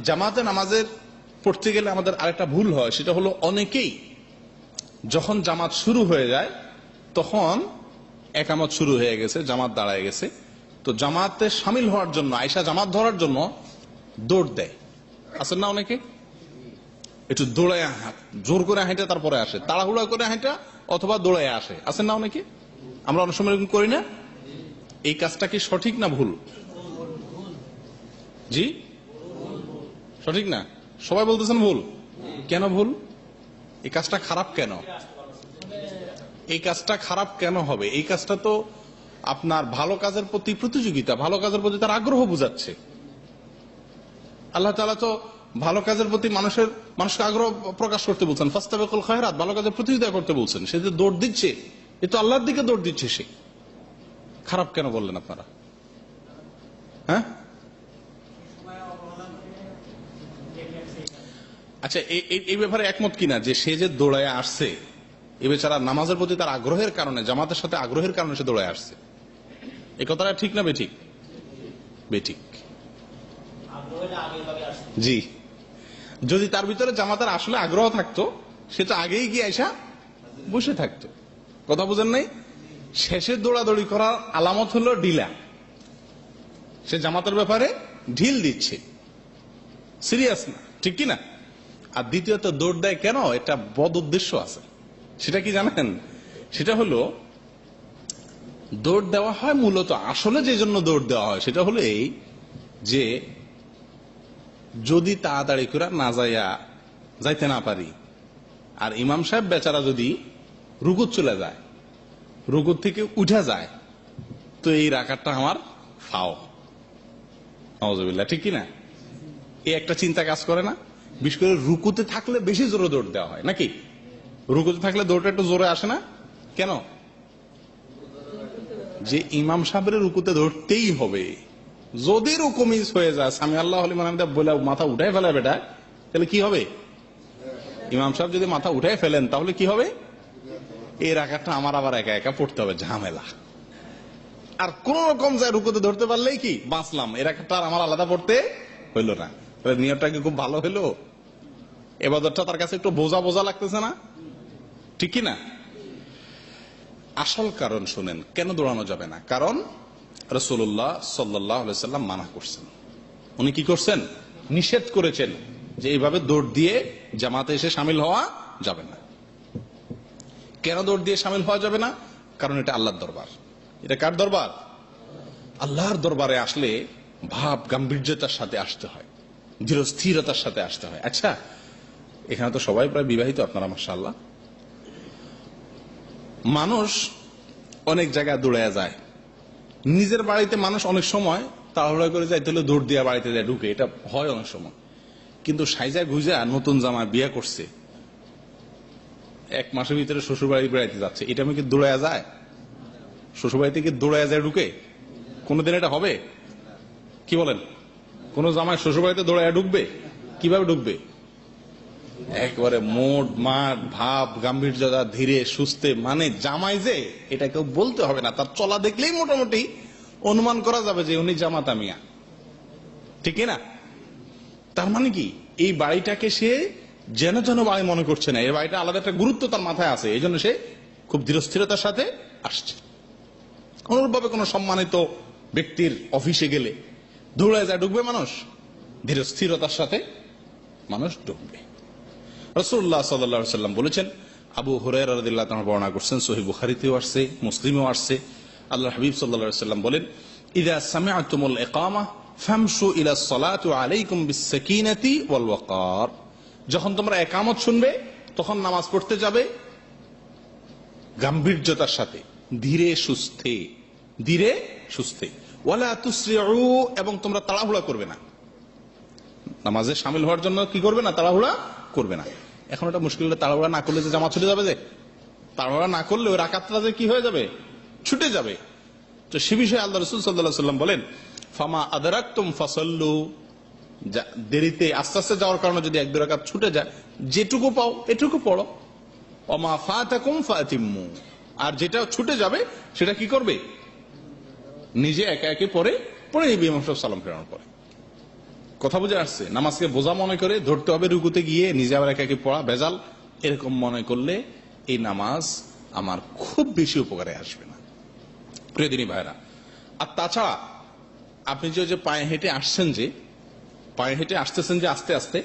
জামাতে নামাজের পড়তে গেলে আমাদের আরেকটা ভুল হয়, সেটা হলো অনেকেই যখন জামাত শুরু হয়ে যায় তখন একামত শুরু হয়ে গেছে, জামাত দাঁড়ায় গেছে, তো জামাতে সামিল হওয়ার জন্য, আয়সা জামাত ধরার জন্য দৌড় দেয়। আসেন না অনেকে? একটু দৌড়ায়, জোর করে হাঁটে তারপরে আসে, তাড়াহুড়া করে হাঁটা অথবা দৌড়ায় আসে। আসেন না অনেকে? আমরা অনেক সময় এরকম করি না? এই কাজটা কি সঠিক না ভুল? জি, সঠিক না? সবাই বলতেছেন ভুল। কেন ভুল? এই কাজটা খারাপ কেন? এই কাজটা খারাপ কেন হবে? এই কাজটা তো আপনার ভালো কাজের প্রতি প্রতিযোগিতা, ভালো কাজের প্রতি তার আগ্রহ বোঝাচ্ছে। আল্লাহ তাআলা তো ভালো কাজের প্রতি মানুষকে আগ্রহ প্রকাশ করতে বলছেন, ফাস্তাবিকুল খায়রাত, ভালো কাজের প্রতিযোগিতা করতে বলছেন। সে যে দৌড় দিচ্ছে, এ তো আল্লাহর দিকে দৌড় দিচ্ছে। সে খারাপ কেন বললেন আপনারা? হ্যাঁ, আচ্ছা, এই ব্যাপারে একমত কিনা যে সে যে দৌড়ায় আসছে, এ বেচারা নামাজের প্রতি তার আগ্রহের কারণে, জামাতের সাথে আগ্রহের কারণে সে দৌড়ায় আসছে? এই কথাটা ঠিক না বেঠিক? বেঠিক। জি, যদি তার ভিতরে জামাতের আসলে আগ্রহ থাকতো, সে তো আগেই গিয়ে আইসা বসে থাকতো। কথা বুঝেন নাই? শেষে দৌড়াদৌড়ি করার আলামত হলো ঢিলা। সে জামাতের ব্যাপারে ঢিল দিচ্ছে, সিরিয়াস না, ঠিক কি না? আর দ্বিতীয়ত দৌড় দেয় কেন? এটা বদ উদ্দেশ্য আছে। সেটা কি জানেন? সেটা হলো, দৌড় দেওয়া হয় মূলত, আসলে যে জন্য দৌড় দেওয়া হয় সেটা হলো এই যে, যদি তাড়াতাড়ি করে না যাইতে না পারি, আর ইমাম সাহেব বেচারা যদি রুকুত চলে যায়, রুকুত থেকে উঠে যায়, তো এই রাকাতটা আমার ফাও। নাউজুবিল্লাহ, ঠিক কিনা? এই একটা চিন্তা কাজ করে না? বিশেষ করে রুকুতে থাকলে বেশি জোরে দৌড় দেওয়া হয় নাকি? রুকুতে থাকলে দৌড়টা একটু জোরে আসে না কেন? যে ইমাম সাহেবের রুকুতে ধরতেই হবে। যদি রুকু মিস হয়ে যায়, সামি আল্লাহ লিমান হামিদা বলে মাথা উঠাই ফেলে বেটা, তাহলে কি হবে? ইমাম সাহেব যদি মাথা উঠাই ফেলেন তাহলে কি হবে? এই রাকাতটা আমার আবার একা একা পড়তে হবে, ঝামেলা। আর কোন রকম যায় রুকুতে ধরতে পারলেই কি বাঁচলাম, এই রাকাতটা আর আমার আলাদা পড়তে হইল না। নিয়তটা কি খুব ভালো হইলো? ইবাদতটা তার কাছে একটু বোঝা বোঝা লাগতেছে না, ঠিক কি না? আসল কারণ শুনেন, কেন দৌড়ানো যাবে না? কারণ রাসূলুল্লাহ সাল্লাল্লাহু আলাইহি সাল্লাম মানা করছেন। উনি কি করছেন? নিষেধ করেছেন যে এইভাবে দৌড় দিয়ে জামাতে এসে শামিল হওয়া যাবে না। কেন দৌড় দিয়ে শামিল হওয়া যাবে না? কারণ এটা আল্লাহর দরবার। এটা কার দরবার? আল্লাহর দরবারে আসলে ভাব গাম্ভীর্যতার সাথে আসতে হয়, ধীরস্থিরতার সাথে আসতে হয়। আচ্ছা, এখানে তো সবাই প্রায় বিবাহিত, আপনারা মাশাআল্লাহ। মানুষ অনেক জায়গায় দৌড়ায় যায়, নিজের বাড়িতে মানুষ অনেক সময় তাড়াহুড়া করে যায়, তাহলে দৌড় দিয়ে বাড়িতে যায় ঢুকে, এটা হয় অনেক সময়। কিন্তু সাইজা গুজা নতুন জামায় বিয়ে করছে, এক মাসের ভিতরে শ্বশুর বাড়ি বেড়াইতে যাচ্ছে, এটা আমি কি দৌড়ায় যায়? শ্বশুর বাড়িতে কি দৌড়ায় যায় ঢুকে? কোনদিন এটা হবে? কি বলেন? কোন জামাই শ্বশুর বাড়িতে দৌড়ায় ঢুকবে? কিভাবে ঢুকবে? একবারে মোট মাঠ ভাব গাম্ভীর্যতা, ধীরে সুস্থে। মানে জামাই যে, এটা কেউ বলতে হবে না, তার চলা দেখলেই মোটামুটি অনুমান করা যাবে যে উনি জামাতা মিয়া, ঠিক না? তার মানে কি, এই বাড়িটাকে সে যেন যেন বাড়ি মনে করছে না, এই বাড়িটা আলাদা একটা গুরুত্ব তার মাথায় আছে, এই জন্য সে খুব দৃঢ়স্থিরতার সাথে আসছে। অনুরূপভাবে কোন সম্মানিত ব্যক্তির অফিসে গেলে দৌড়ায় যায় ঢুকবে মানুষ? দৃঢ়স্থিরতার সাথে মানুষ ঢুকবে। রাসূলুল্লাহ সাল্লাল্লাহু আলাইহি ওয়াসাল্লাম বলেছেন, আবু হুরায়রা রাদিয়াল্লাহু তাআলা বর্ণনা করছেন, সহিহ বুখারীতেও আসছে, মুসলিমেও আসছে, আল্লাহর হাবিব সাল্লাল্লাহু আলাইহি ওয়াসাল্লাম বলেন, ইযা সামি'তুমুল ইকামা ফামশু ইলাস সালাতি ওয়া আলাইকুম বিস-সাকিনাতি ওয়াল ওয়াকার। যখন তোমরা ইকামত শুনবে তখন নামাজ পড়তে যাবে গাম্ভীর্যতার সাথে, ধীরে সুস্থে, ধীরে সুস্থে। ওয়ালা তুসরিউ, এবং তোমরা তাড়াহুড়া করবে না। নামাজে শামিল হওয়ার জন্য কি করবে না? তাড়াহুড়া করবে না। এখন এটা মুশকিল, তাড়াহুড়া না করলে যে জামাত ছুটে যাবে, যে তাড়াহুড়া না করলে ওই রাকাতটা যে কি হয়ে যাবে? ছুটে যাবে। তো সে বিষয়ে আল্লাহ রাসূল সাল্লাল্লাহু আলাইহি ওয়াসাল্লাম বলেন, ফামা আদরাকতুম ফাসাল্লু, দেরিতে আস্তে আস্তে যাওয়ার কারণে যদি এক দুই রাকাত ছুটে যায়, যেটুকু পাও এটুকু পড়ো। ওমা ফাতাকুম ফাতিম্মু, আর যেটা ছুটে যাবে সেটা কি করবে? নিজে একে একে পড়ে নিবে ইমাম সাহেব সালাম ফেরানোর পরে। কথা বুঝে আসছে? নামাজকে বোঝা মনে করে ধরতে হবে রুকুতে গিয়ে, নিজে আবার একাকি পড়া ভেজাল, এরকম মনে করলে এই নামাজ আমার খুব বেশি উপকারে আসবে না, প্রিয় দিনী ভাইরা। আর তাছাড়া আপনি যে পায়ে হেঁটে আসছেন, যে পায়ে হেঁটে আসতেছেন যে আস্তে আস্তে,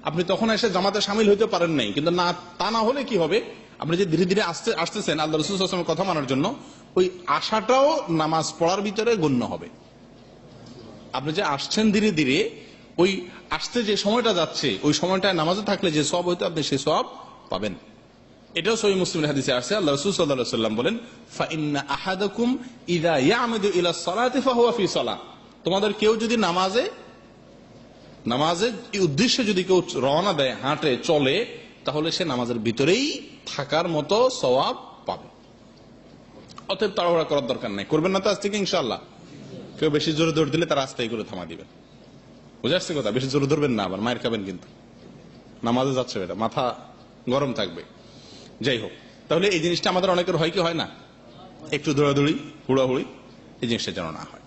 আপনি তখন এসে জামাতে সামিল হইতে পারেন নাই, কিন্তু না তা না হলে কি হবে, আপনি যে ধীরে ধীরে আসতেছেন আল্লাহ রাসূল সাল্লাল্লাহু আলাইহি ওয়াসাল্লামের কথা মানার জন্য, ওই আশাটাও নামাজ পড়ার ভিতরে গণ্য হবে। আপনি যে আসছেন ধীরে ধীরে, ওই আসতে যে সময়টা যাচ্ছে, ওই সময়টায় নামাজে থাকলে যে সওয়াব হইতো, আপনি সেই সওয়াব পাবেন। এটাও সহিহ মুসলিমের হাদিসে আছে, আল্লাহ রাসূল সাল্লাল্লাহু আলাইহি ওয়াসাল্লাম বলেন, ফাইন্না আহাদাকুম ইযা ইয়ামুদু ইলা সলাতি ফাহুয়া ফি সালাহ। তোমাদের কেউ যদি নামাজের উদ্দেশ্যে যদি কেউ রওনা দেয়, হাঁটে, চলে, তাহলে সে নামাজের ভিতরেই থাকার মতো সওয়াব পাবে। অতএব তাড়াহুড়া করার দরকার নাই, করবেন না তো আজ থেকে ইনশাআল্লাহ। কেউ বেশি জোরে দৌড় দিলে তার রাস্তায় করে থামা দিবেন, বুঝে আসছে কথা? বেশি জোরে ধরবেন না, আবার মায়ের খাবেন কিন্তু। নামাজে যাচ্ছে, এটা মাথা গরম থাকবে। যাই হোক, তাহলে এই জিনিসটা আমাদের অনেকের হয় কি হয় না, একটু দৌড়াদৌড়ি, হুড়াহুড়ি, এই জিনিসটা যেন না হয়।